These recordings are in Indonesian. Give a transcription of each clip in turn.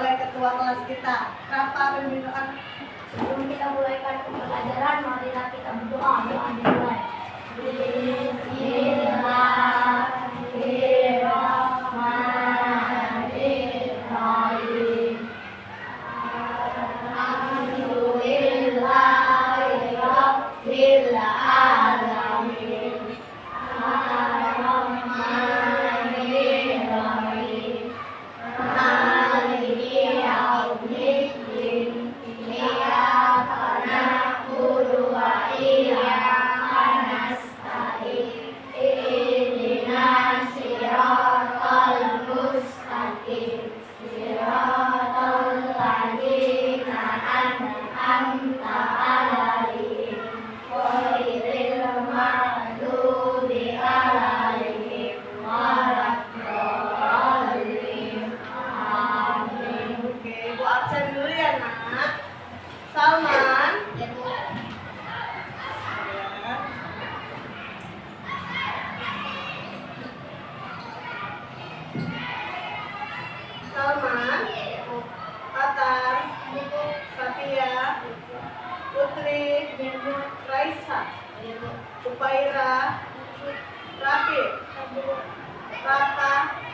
sebagai ketua kelas kita. Kenapa pembinaan? Sebelum kita mulaikan pembelajaran, marilah kita berdoa. Doa dimulai. Bismillahirrahmanirrahim. Alhamdulillahirabbil alamin. Ar-Rahmanirrahim. Maliki yaumiddin. Iyyaka na'budu wa iyyaka nasta'in. Ihdinas siratal mustaqim. Siratal ladzina an'amta 'alaihim ghairil maghdubi 'alaihim waladdallin. Amin. Oke, Ibu absen dulu ya, Nak. Salman. Ya, Bu. Salman, Atar, Satia, Putri, Raisa, Upaira, Rafi, Raka,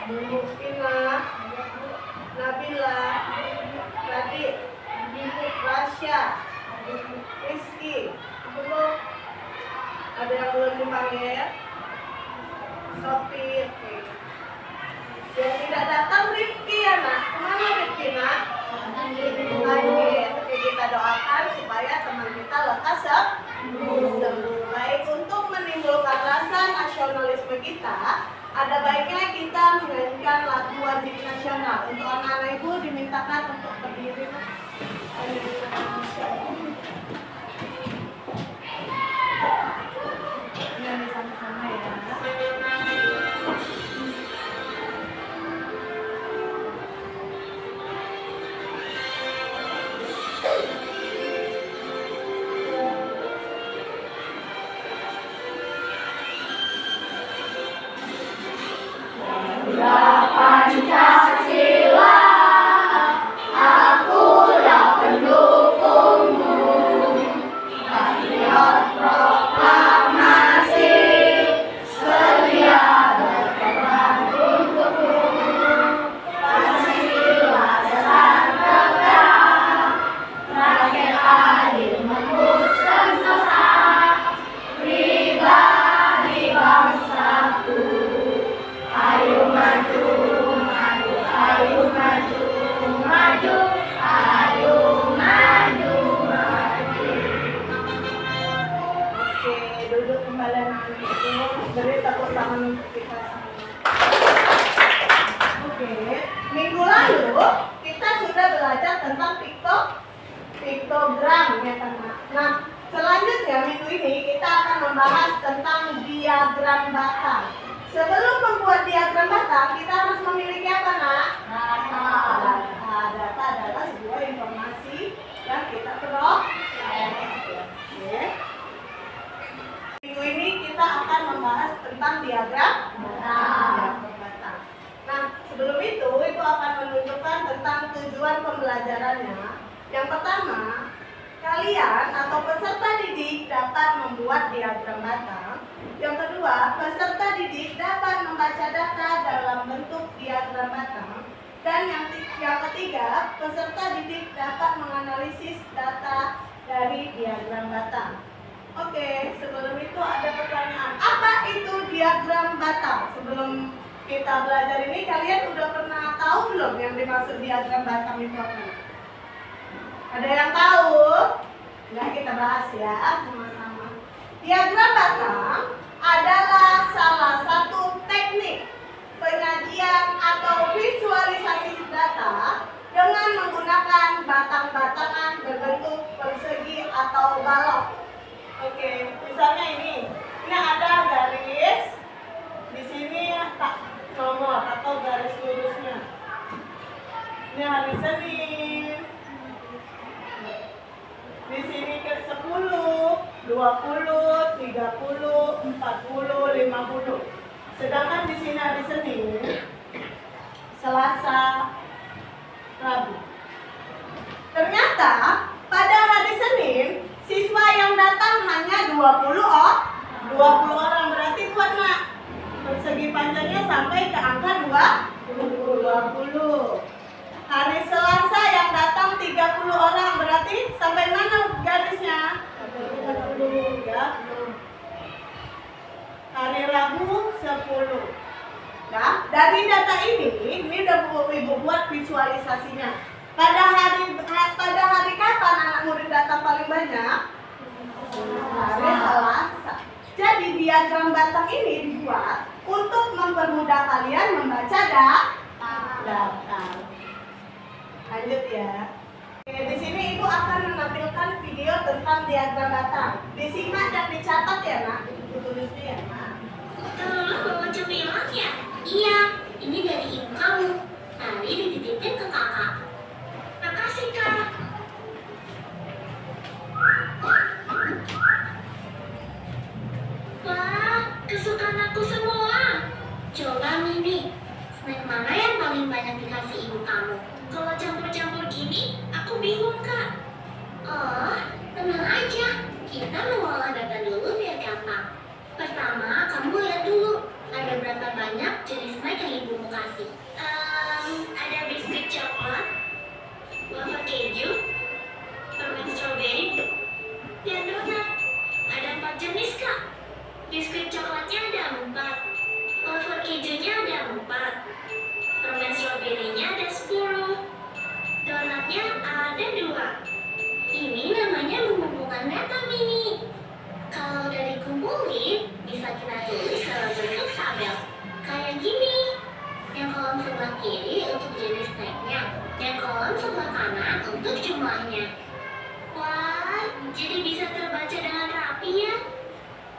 Ina, Nabila, Radit, Rasya, Rizky. Ada yang belum dipanggil? Sofi. Oke. Yang tidak datang Rifki ya, Nak. Kemana Rifki, Nak? Lanjut. Oke, kita doakan supaya teman kita lekas sembuh. Baik, untuk menimbulkan rasa nasionalisme kita, ada baiknya kita menyanyikan lagu wajib nasional. Untuk anak-anak ibu dimintakan untuk berdiri. Nyanyi sama-sama ya. Pancasila, akulah pendukungmu. Patriot proklamasi, setia berkorban untukmu. Pancasila dasar tegak, rakyat adil menembus sentosa, pribadi bangsaku. Ayo maju, maju, ayo maju, maju, ayo maju, maju. Oke, duduk kembali anak-anak itu. Beri tepuk tangan untuk kita semua. Oke, minggu lalu kita sudah belajar tentang piktogram ya, teman. Nah, selanjutnya minggu ini kita akan membahas tentang diagram batang. Sebelum membuat diagram batang, kita harus memiliki apa, Nak? Data. Data adalah sebuah informasi yang kita peroleh. Oke. Minggu ini kita akan membahas tentang diagram batang. Nah, sebelum itu, Ibu akan menunjukkan tentang tujuan pembelajarannya. Yang pertama, kalian atau peserta didik dapat membuat diagram batang. Yang kedua, peserta didik dapat membaca data dalam bentuk diagram batang. Dan yang ketiga, peserta didik dapat menganalisis data dari diagram batang. Oke, sebelum itu ada pertanyaan. Apa itu diagram batang? Sebelum kita belajar ini, kalian udah pernah tahu belum yang dimaksud diagram batang itu apa? Ada yang tahu? Nah, kita bahas ya sama-sama. Diagram batang adalah salah satu teknik penyajian atau visualisasi data dengan menggunakan batang-batangan berbentuk persegi atau balok. Oke, misalnya ini ada garis, di sini tak nomor atau garis lurusnya. Ini hari Senin. Di sini ke 10, 20, 30, 40, 50. Sedangkan di sini hari Senin, Selasa, Rabu. Ternyata pada hari Senin siswa yang datang hanya 20 orang, berarti buat nak persegi panjangnya sampai ke angka 20. Hari Selasa yang datang 30 orang, berarti sampai mana garisnya? 30 ya. Hari Rabu 10. Nah, dari data ini udah Ibu buat visualisasinya. Pada hari kapan anak murid datang paling banyak? Hari Selasa. Jadi diagram batang ini dibuat untuk mempermudah kalian membaca data. Lanjut ya. Oke, di sini Ibu akan menampilkan video tentang diagram batang. Disimak dan dicatat ya, Nak. Ibu tulisnya ya, Nak. Kalau bawa cemilan ya? Iya, ini dari ibu kamu. Tadi dititipin ke kakak. Makasih kak. Wah, kesukaan aku semua. Coba Mimi, snack mana yang paling banyak dikasih ibu kamu? Kalau campur-campur gini, aku bingung kak. Oh, tenang aja. Kita mengolah data dulu biar gampang. Pertama, kamu lihat dulu ada berapa banyak jenis snack yang ibu mau kasih. Ada biskuit coklat, wafer keju, permen stroberi, dan donat. Ada 4 jenis kak. Biskuit coklatnya ada 4, wafer kejunya ada 4, permen stroberinya ada 10, donatnya ada 2. Ini namanya mengumpulkan data mini. Kalau udah dikumpulin, bisa kita tulis dalam bentuk tabel. Kayak gini. Yang kolom sebelah kiri untuk jenis snacknya, yang kolom sebelah kanan untuk jumlahnya. Wah, jadi bisa terbaca dengan rapi ya.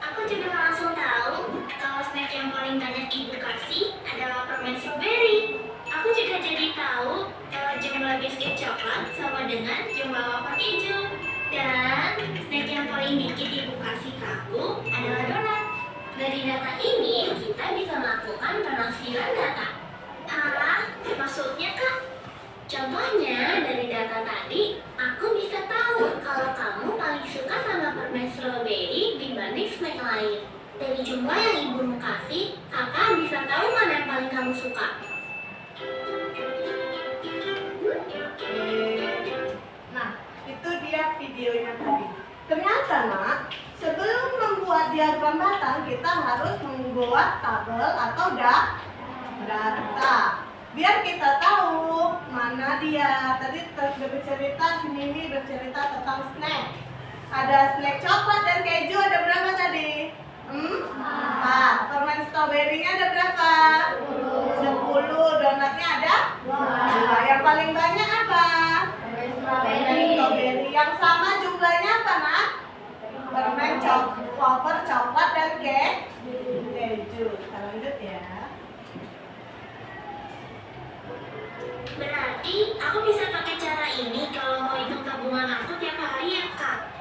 Aku juga langsung tahu kalau snack yang paling banyak ibu kasih adalah permen strawberry. Aku juga jadi tahu kalau jumlah biskuit coklat sama dengan jumlah wafer keju. Dan snack yang paling dikit ibu kasih ke aku adalah donat. Dari data ini kita bisa melakukan penafsiran data. Hah? Maksudnya kak? Contohnya dari data tadi, aku bisa tahu kalau kamu paling suka sama permen strawberry dibanding snack lain. Dari jumlah yang ibu mau kasih, kakak bisa tahu mana yang paling kamu suka. Nah, itu dia videonya tadi. Ternyata, Nak, sebelum membuat diagram batang, kita harus membuat tabel atau data. Biar kita tahu mana dia. Tadi bercerita, Mimi bercerita tentang snack. Ada snack coklat dan keju, ada berapa tadi? 4. Permen stroberinya ada berapa? 10. Donatnya ada 2. Yang paling banyak apa? Strawberry. Yang sama jumlahnya apa, Nak? Permen wafer coklat dan keju. Kita lanjut ya. Berarti aku bisa pakai cara ini kalau mau hitung tabungan aku tiap hari ya kak?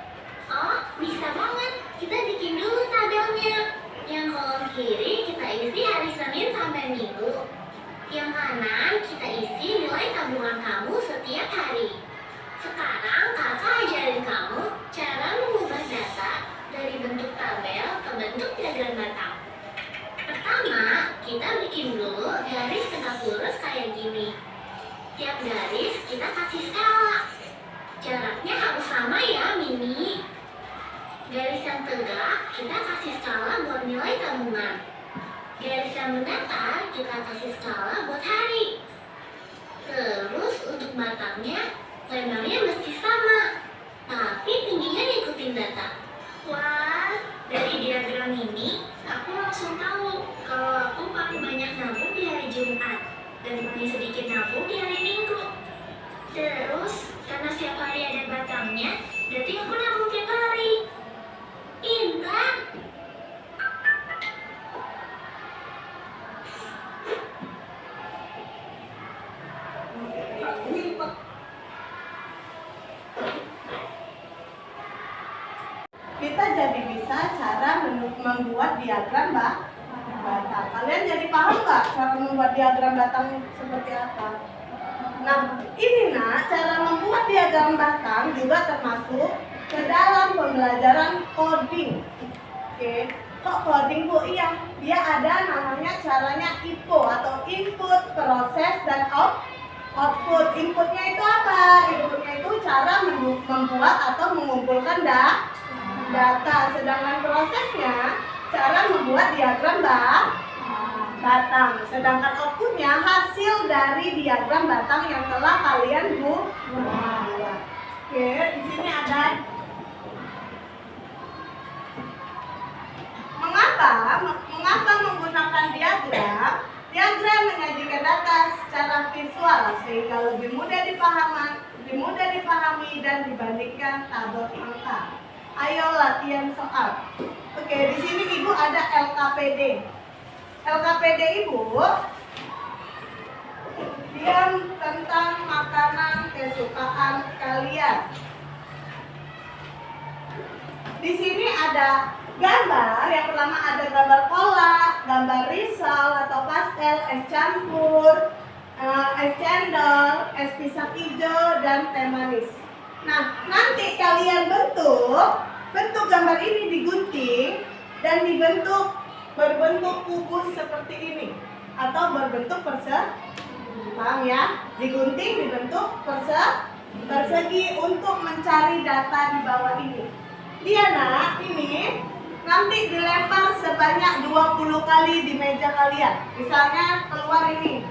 Oh, bisa banget. Kita bikin dulu tabelnya. Yang kolom kiri kita isi hari Senin sampai Minggu. Yang kanan kita isi nilai tabungan kamu setiap hari. Sekarang kakak ajarin kamu cara mengubah data dari bentuk tabel ke bentuk diagram batang. Pertama, kita bikin dulu garis tegak lurus kayak gini. Tiap garis kita kasih skala. Jaraknya harus sama ya, Mimi. Garis yang tegak kita kasih skala buat nilai tabungan. Garis yang mendatar kita kasih skala buat hari. Terus untuk batangnya, lebarnya mesti sama, tapi tingginya ngikutin data. Wah, dari diagram ini aku langsung tahu kalau aku paling banyak nabung di hari Jumat dan paling sedikit nabung di hari Minggu. Terus, karena setiap hari ada batangnya, berarti aku nabung tiap hari. Pintar! Kita jadi bisa cara membuat diagram batang. Kalian jadi paham nggak cara membuat diagram batang seperti apa? Nah, ini nak, cara membuat diagram batang juga termasuk ke dalam pembelajaran coding. Oke, kok coding Bu? Iya, dia ada namanya caranya IPO atau input, proses, dan output. Inputnya itu apa? Inputnya itu cara membuat atau mengumpulkan data. Sedangkan prosesnya cara membuat diagram batang. Sedangkan outputnya hasil dari diagram batang yang telah kalian buat. Oke, di sini ada mengapa menggunakan diagram? Diagram menyajikan data secara visual sehingga lebih mudah dipahami dan dibandingkan tabel angka. Ayo latihan soal. Oke, di sini Ibu ada LKPD. LKPD Ibu, diam tentang makanan kesukaan kalian. Di sini ada gambar, yang pertama ada gambar kolak, gambar risol atau pastel, es campur, es cendol, es pisang hijau, dan teh manis. Nah, nanti kalian bentuk gambar ini digunting dan berbentuk kubus seperti ini atau berbentuk paham ya? Digunting dibentuk persegi untuk mencari data di bawah ini. Diana, ini nanti dilempar sebanyak 20 kali di meja kalian. Misalnya keluar ini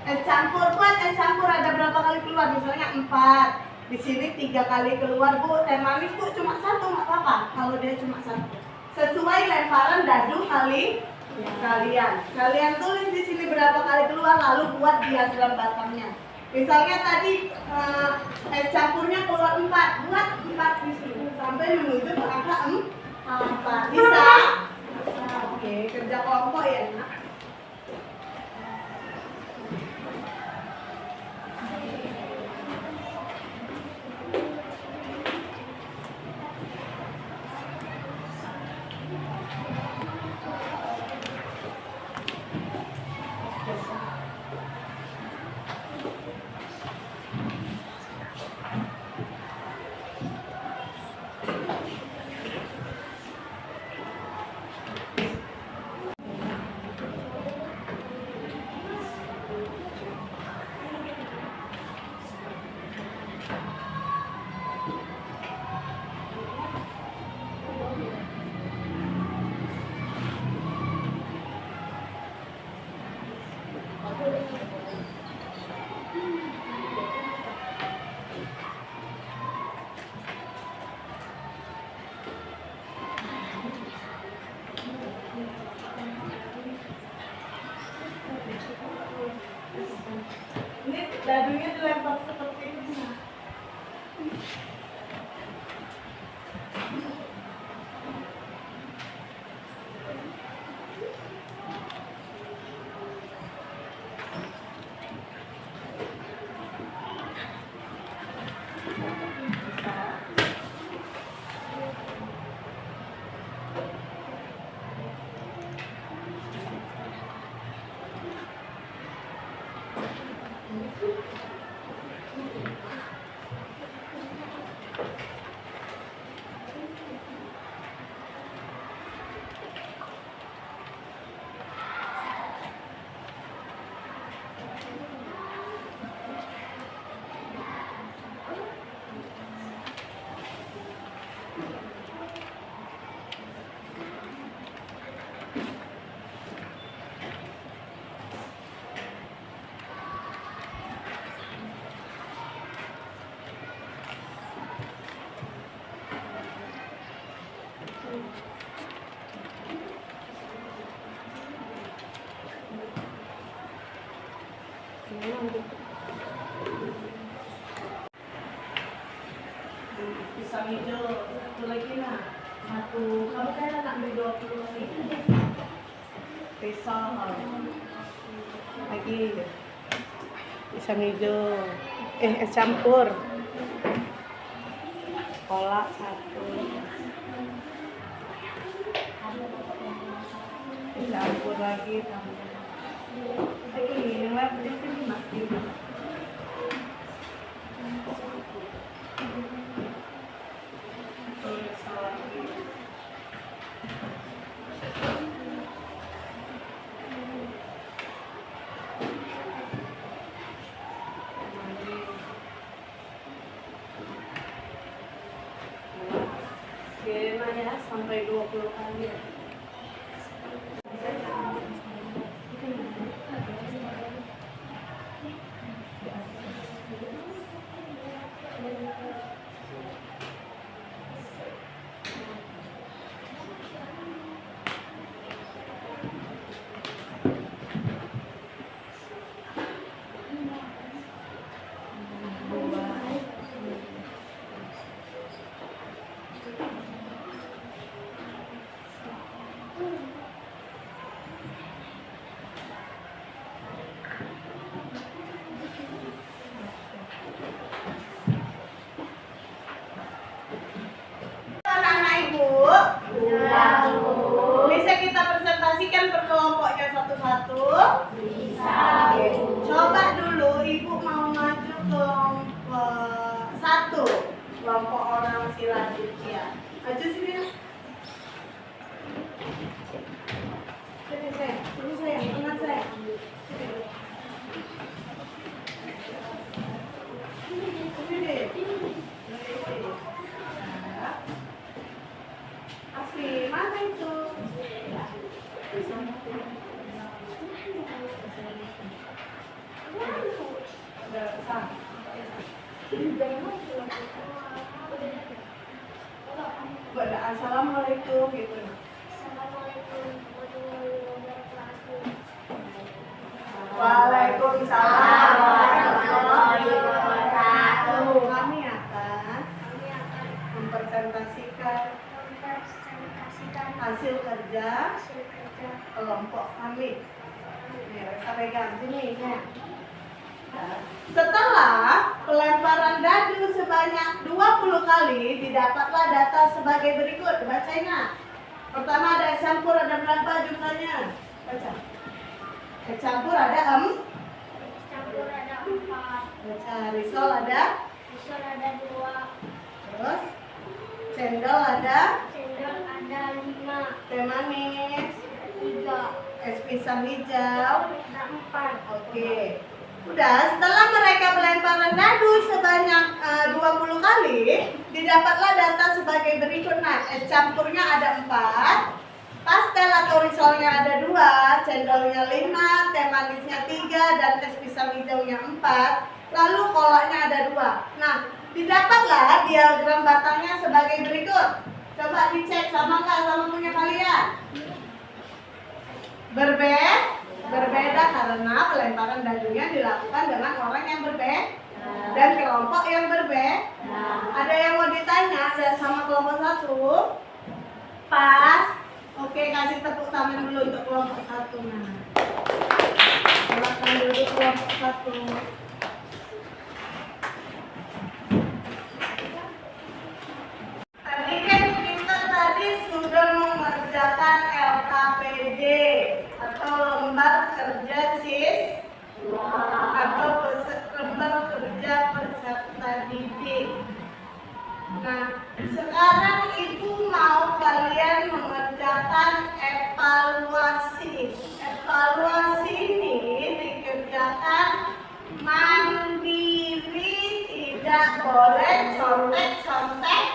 es campur, buat es campur ada berapa kali keluar? Misalnya 4. Di sini 3 kali keluar Bu. Teh manis Bu cuma 1, nggak apa-apa kalau dia cuma 1. Sesuai lemparan dadu kalian. Kalian tulis di sini berapa kali keluar, lalu buat diagram batangnya. Misalnya tadi es campurnya keluar 4, buat 4 di sini sampai menuju ke angka 4. Bisa? Oke, kerja kelompok ya nak. Ini dadunya dilempar seperti ini. Pisang hijau satu lagi lah. Kamu kan nak ambil 20 lagi. Pisang lagi. Pisang hijau. Es campur. Kolak 1. Es campur lagi. Lagi yang lain mesti sampai 20 kali. Anak-anak ibu, bisa kita presentasikan per kelompoknya satu-satu? Bisa. Coba dulu ibu mau maju kelompok 1, kelompok orang Silajutia. Maju sini. Sini saya, ingat saya. Asli, mana itu? Assalamualaikum gitu. Waalaikumsalam warahmatullahi wabarakatuh. Kami akan mempresentasikan hasil kerja kelompok kami. Saya pegang sini ya. Setelah pelemparan dadu sebanyak 20 kali, didapatlah data sebagai berikut. Bacain. Pertama ada campur, ada berapa jumlahnya? Baca. Campur ada Campur ada 4. Baca. Risol ada? Risol ada 2. Terus cendol ada? Cendol ada 5. Teh manis? 3. Es pisang hijau? Ada 4. Oke. Udah, setelah mereka pelemparan dadu sebanyak 20 kali, didapatlah data sebagai berikut. Nah, es campurnya ada 4, pastel atau risolnya ada 2, cendolnya 5, teh manisnya 3, dan es pisang hijaunya 4. Lalu kolaknya ada 2. Nah, didapatlah diagram batangnya sebagai berikut. Coba dicek sama nggak sama punya kalian? Berbeda karena pelemparan dadunya dilakukan dengan orang yang berbeda dan kelompok yang berbeda. Ada yang mau ditanya ada sama kelompok 1? Pas. Oke, kasih tepuk tangan dulu untuk kelompok 1. Nah, silakan duduk kelompok 1. Tadi kan kita sudah mengerjakan LKPD atau lembar kerja siswa atau lembar kerja peserta didik. Nah, sekarang ibu mau kalian mengerjakan evaluasi. Evaluasi ini dikerjakan mandiri, tidak boleh contek-contek.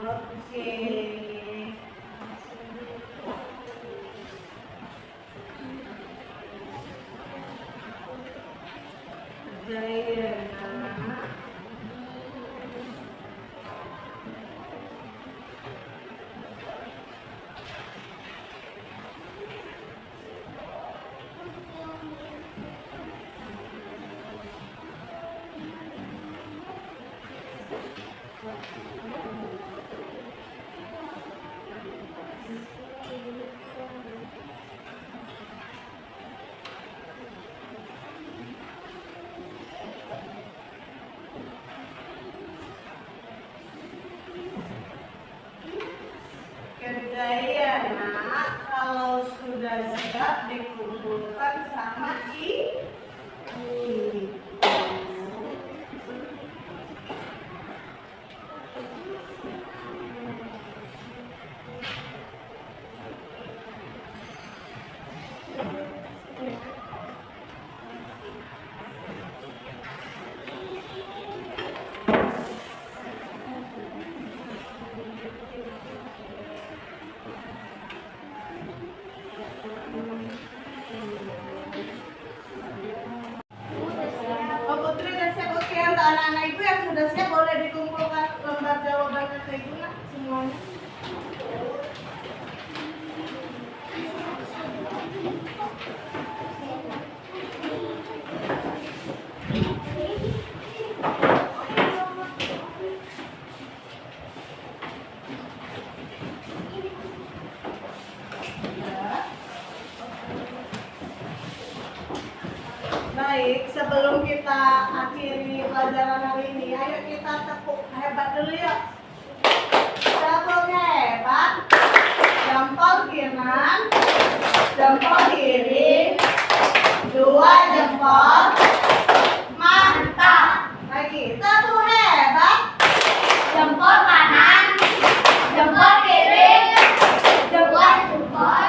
Oke. Jaya. Kerjanya kalau sudah siap dikumpulkan sama ibu. anak-anak ibu yang sudah siap boleh dikumpulkan lembar jawabannya ke ibu nak semuanya. Baik, sebelum kita akhiri pelajaran hari ini, ayo kita tepuk hebat dulu yuk. Tepuknya hebat. Jempol kanan, jempol kiri, 2 jempol. Mantap. Lagi, tepuk hebat. Jempol kanan, jempol kiri, jempol jempol.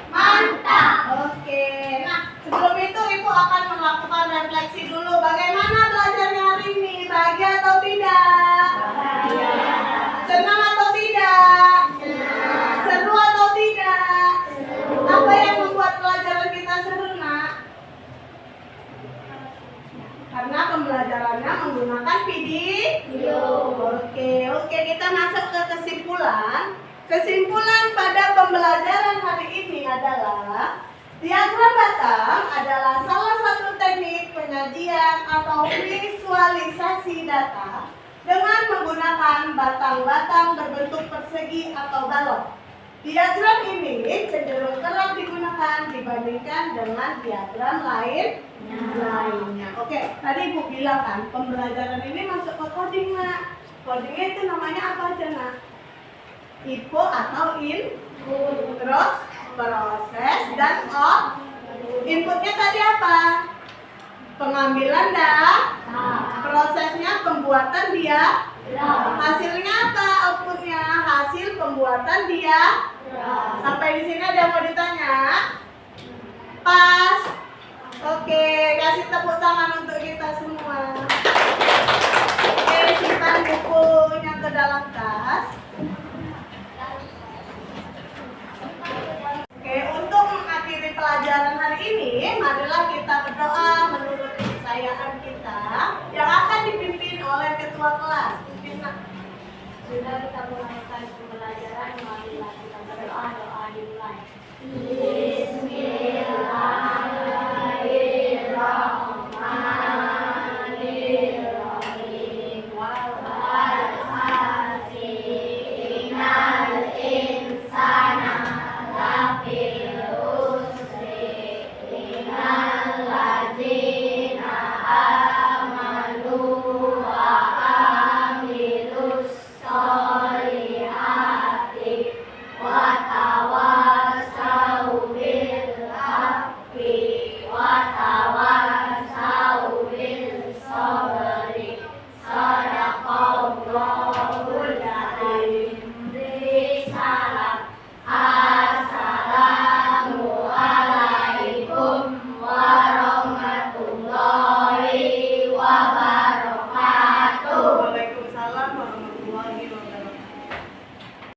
Mantap. Oke. Nah, sebelum itu Ibu akan melakukan refleksi dulu. Bagaimana belajarnya hari ini? Bahagia atau tidak? Bahagia. Senang atau tidak? Seru atau tidak? Apa yang membuat pelajaran kita seru, nak? Karena pembelajarannya menggunakan video. Oke, kita masuk ke kesimpulan. Kesimpulan pada pembelajaran hari ini adalah diagram batang adalah salah satu teknik penyajian atau visualisasi data dengan menggunakan batang-batang berbentuk persegi atau balok. Diagram ini cenderung kerap digunakan dibandingkan dengan diagram lainnya. Oke, tadi Ibu bilang kan pembelajaran ini masuk ke coding, nak. Codingnya itu namanya apa aja, nak? Info atau input, terus proses dan inputnya tadi apa? Pengambilan data, prosesnya pembuatan dia, hasilnya apa? Outputnya hasil pembuatan dia. Sampai di sini ada yang mau ditanya? Pas. Oke, kasih tepuk tangan untuk kita semua. Oke, simpan bukunya ke dalam